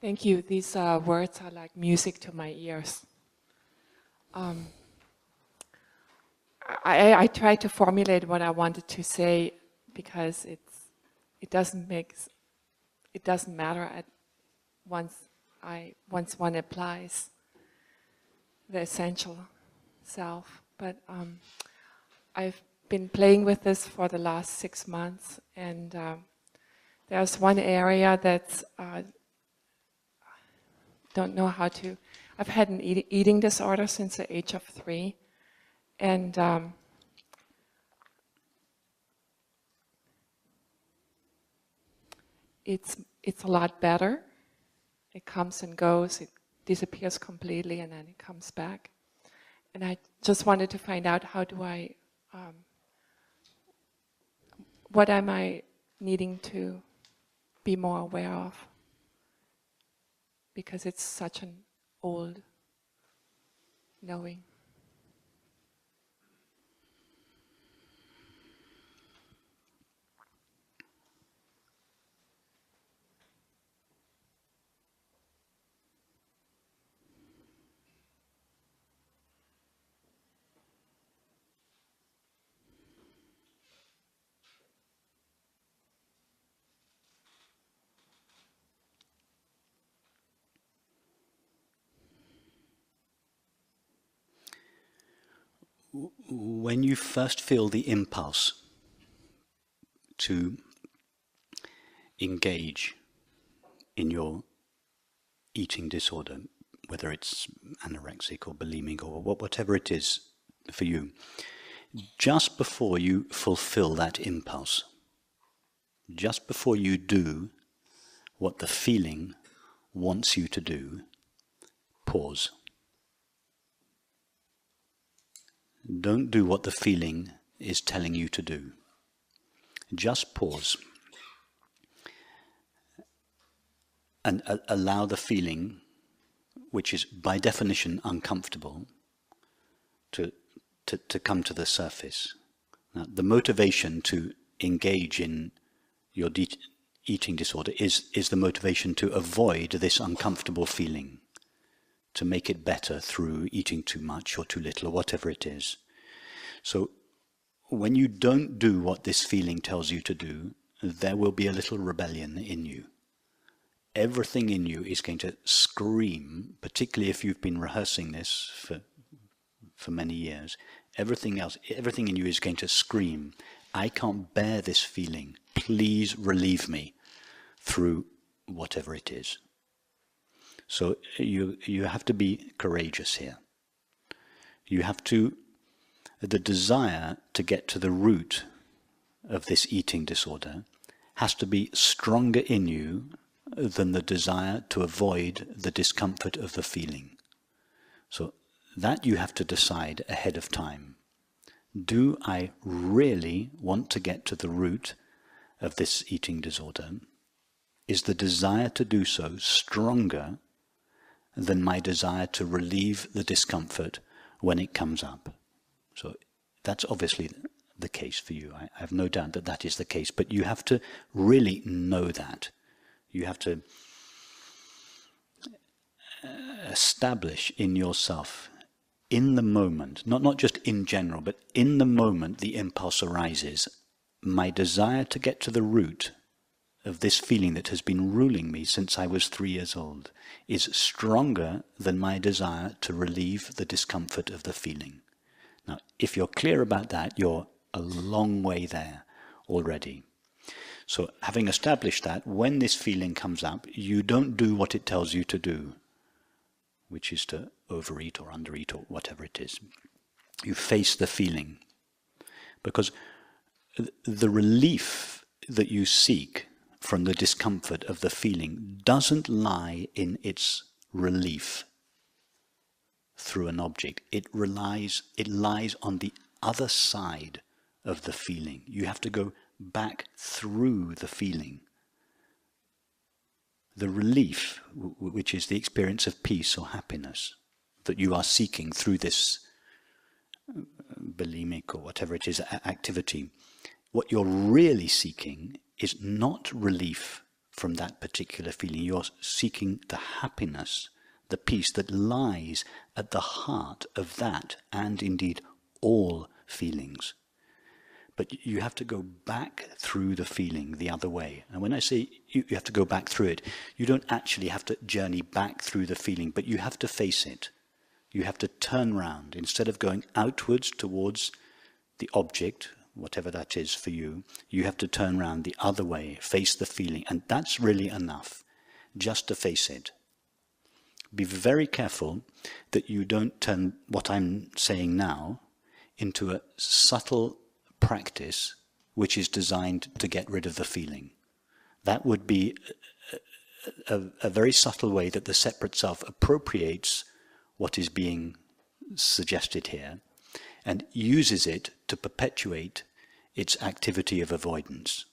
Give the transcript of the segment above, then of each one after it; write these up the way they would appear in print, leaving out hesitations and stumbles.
Thank you. These words are like music to my ears. I try to formulate what I wanted to say because it doesn't matter once one applies the essential self. But I've been playing with this for the last 6 months, and there's one area that's don't know how to. I've had an eating disorder since the age of 3, and it's a lot better. It comes and goes. It disappears completely, and then it comes back. And I just wanted to find out, how do I? What am I needing to be more aware of? Because it's such an old knowing. When you first feel the impulse to engage in your eating disorder, whether it's anorexic or bulimic or whatever it is for you, just before you fulfill that impulse, just before you do what the feeling wants you to do, pause. Don't do what the feeling is telling you to do. Just pause and allow the feeling, which is by definition uncomfortable, to come to the surface. Now, the motivation to engage in your eating disorder is the motivation to avoid this uncomfortable feeling, to make it better through eating too much or too little or whatever it is. So when you don't do what this feeling tells you to do, there will be a little rebellion in you. Everything in you is going to scream, particularly if you've been rehearsing this for many years. Everything in you is going to scream, I can't bear this feeling. Please relieve me through whatever it is. So you have to be courageous here. You have to, the desire to get to the root of this eating disorder has to be stronger in you than the desire to avoid the discomfort of the feeling. So that you have to decide ahead of time. Do I really want to get to the root of this eating disorder? Is the desire to do so stronger than my desire to relieve the discomfort when it comes up? So that's obviously the case for you. I have no doubt that that is the case, but you have to really know that. You have to establish in yourself, in the moment, not just in general, but in the moment the impulse arises, my desire to get to the root of this feeling that has been ruling me since I was 3 years old is stronger than my desire to relieve the discomfort of the feeling. Now, if you're clear about that, you're a long way there already. So having established that, when this feeling comes up, you don't do what it tells you to do, which is to overeat or undereat or whatever it is. You face the feeling. Because the relief that you seek from the discomfort of the feeling doesn't lie in its relief through an object. It lies on the other side of the feeling. You have to go back through the feeling. The relief, which is the experience of peace or happiness that you are seeking through this bulimic or whatever it is activity, what you're really seeking is not relief from that particular feeling. You're seeking the happiness, the peace that lies at the heart of that, and indeed all feelings. But you have to go back through the feeling the other way. And when I say you have to go back through it, you don't actually have to journey back through the feeling, but you have to face it. You have to turn round. Instead of going outwards towards the object, whatever that is for you, you have to turn round the other way, face the feeling. And that's really enough, just to face it. Be very careful that you don't turn what I'm saying now into a subtle practice which is designed to get rid of the feeling. That would be a very subtle way that the separate self appropriates what is being suggested here and uses it to perpetuate its activity of avoidance.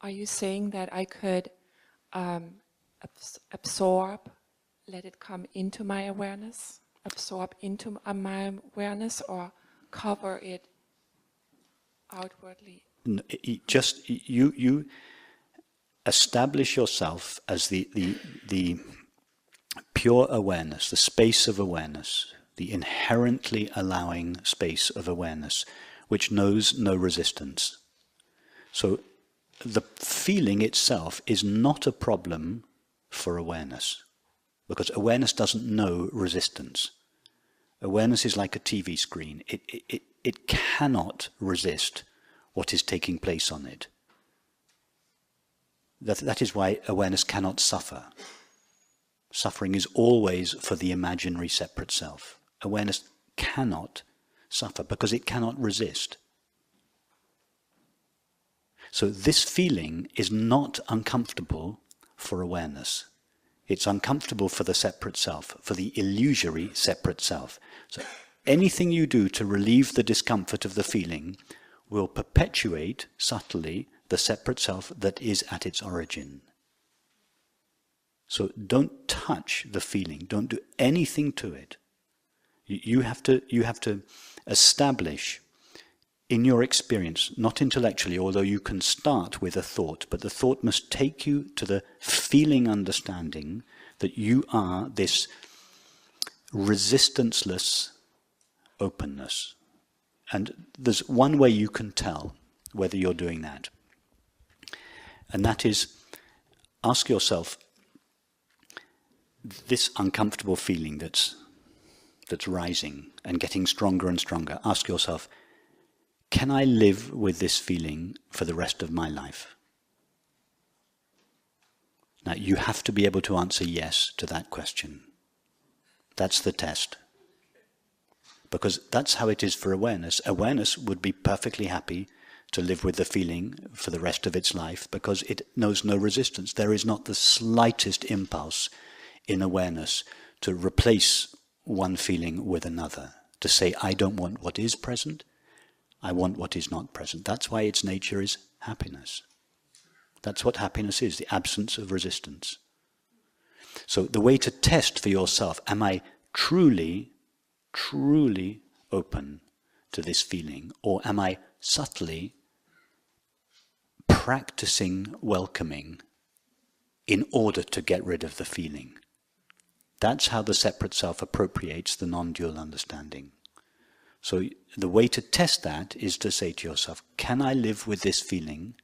Are you saying that I could absorb, let it come into my awareness, absorb into my awareness, or cover it outwardly? Just you establish yourself as the pure awareness, the space of awareness, the inherently allowing space of awareness, which knows no resistance. So the feeling itself is not a problem for awareness, because awareness doesn't know resistance. Awareness is like a TV screen. It cannot resist what is taking place on it. That is why awareness cannot suffer. Suffering is always for the imaginary separate self. Awareness cannot suffer because it cannot resist. So this feeling is not uncomfortable for awareness. It's uncomfortable for the separate self, for the illusory separate self. So anything you do to relieve the discomfort of the feeling will perpetuate subtly the separate self that is at its origin. So don't touch the feeling, don't do anything to it. You have to establish in your experience, not intellectually, although you can start with a thought, but the thought must take you to the feeling understanding that you are this resistanceless openness. And there's one way you can tell whether you're doing that. And that is, ask yourself, this uncomfortable feeling that's rising and getting stronger and stronger, ask yourself, can I live with this feeling for the rest of my life? Now, you have to be able to answer yes to that question. That's the test. Because that's how it is for awareness. Awareness would be perfectly happy to live with the feeling for the rest of its life because it knows no resistance. There is not the slightest impulse in awareness to replace one feeling with another, to say, I don't want what is present, I want what is not present. That's why its nature is happiness. That's what happiness is, the absence of resistance. So the way to test for yourself, am I truly, truly open to this feeling, or am I subtly practicing welcoming in order to get rid of the feeling? That's how the separate self appropriates the non-dual understanding. So the way to test that is to say to yourself, can I live with this feeling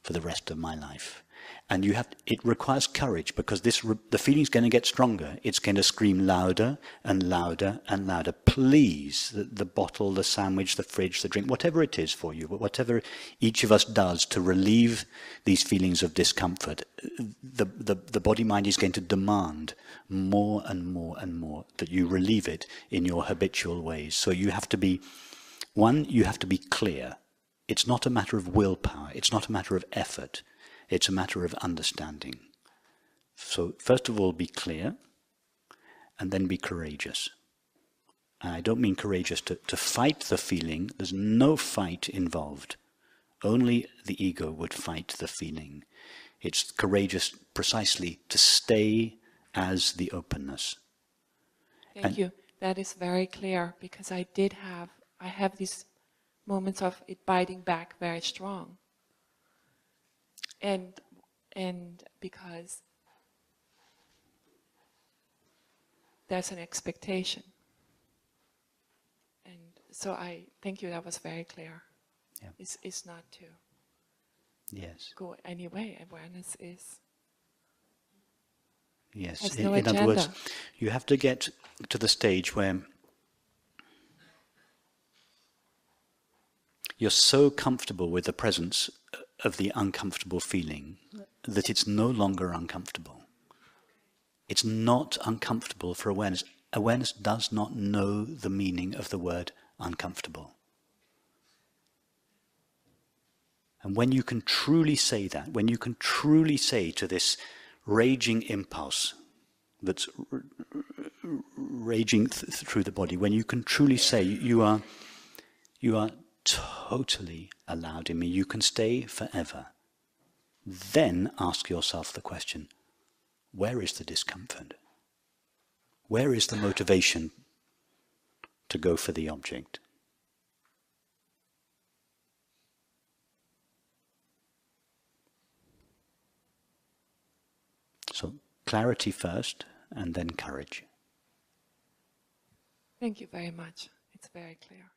for the rest of my life? And it requires courage, because the feeling's going to get stronger. It's going to scream louder and louder and louder. Please, the bottle, the sandwich, the fridge, the drink, whatever it is for you, whatever each of us does to relieve these feelings of discomfort, the body-mind is going to demand more and more and more that you relieve it in your habitual ways. So you have to be clear. It's not a matter of willpower. It's not a matter of effort. It's a matter of understanding. So first of all, be clear, and then be courageous. And I don't mean courageous to fight the feeling. There's no fight involved. Only the ego would fight the feeling. It's courageous precisely to stay as the openness. Thank you. That is very clear, because I have these moments of it biting back very strong. and because there's an expectation. And so I thank you, that was very clear. Yeah. It's not to Yes. go any way. Awareness is Yes. has no In other words, agenda. you have to get to the stage where you're so comfortable with the presence of the uncomfortable feeling that it's no longer uncomfortable. It's not uncomfortable for awareness. Awareness does not know the meaning of the word uncomfortable. And when you can truly say that, when you can truly say to this raging impulse that's raging through the body, when you can truly say, you are totally allowed in me, you can stay forever, then ask yourself the question, where is the discomfort? Where is the motivation to go for the object? So clarity first, and then courage. Thank you very much. It's very clear.